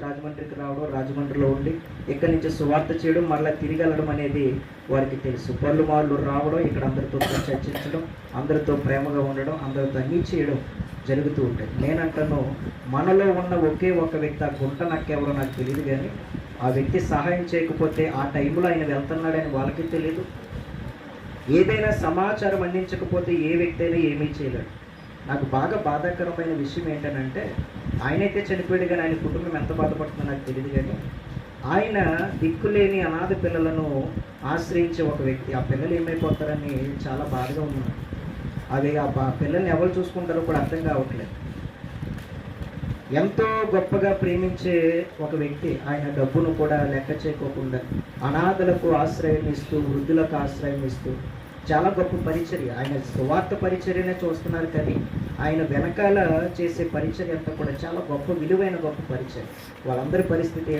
రాజమండ్రికి రావడం, రాజమండ్రిలో ఉండి ఇక్కడి నుంచి సువార్త చేయడం, మరలా తిరిగి వెళ్ళడం అనేది వారికి తెలుసు. పళ్ళు మార్లు రావడం, ఇక్కడ అందరితో చర్చించడం, అందరితో ప్రేమగా ఉండడం, అందరితో అన్నీ చేయడం జరుగుతూ ఉంటాయి. నేనంటాను, మనలో ఉన్న ఒకే ఒక వ్యక్తి, ఆ గుంట నాకెవరో నాకు తెలియదు, కానీ ఆ వ్యక్తి సహాయం చేయకపోతే ఆ టైంలో ఆయన వెళ్తున్నాడని వాళ్ళకి తెలియదు. ఏదైనా సమాచారం అందించకపోతే ఏ వ్యక్తి అయినా ఏమీ చేయలేడు. నాకు బాగా బాధాకరమైన విషయం ఏంటంటే, ఆయనైతే చనిపోయాడు, కానీ ఆయన కుటుంబం ఎంత బాధపడుతుందో నాకు తెలియదు, కానీ ఆయన దిక్కులేని అనాథ పిల్లలను ఆశ్రయించే ఒక వ్యక్తి. ఆ పిల్లలు ఏమైపోతారని చాలా బాధగా ఉన్నాను. అది ఆ పిల్లల్ని ఎవరు చూసుకుంటారో కూడా అర్థం కావట్లేదు. ఎంతో గొప్పగా ప్రేమించే ఒక వ్యక్తి, ఆయన డబ్బును కూడా లెక్క చేయకోకుండా అనాథలకు ఆశ్రయం ఇస్తూ, వృద్ధులకు ఆశ్రయం ఇస్తూ చాలా గొప్ప పరిచర్య. ఆయన సువార్త పరిచర్యనే చూస్తున్నారు, కానీ ఆయన వెనకాల చేసే పరిచర్య అంతా కూడా చాలా గొప్ప విలువైన గొప్ప పరిచర్య. వాళ్ళందరి పరిస్థితి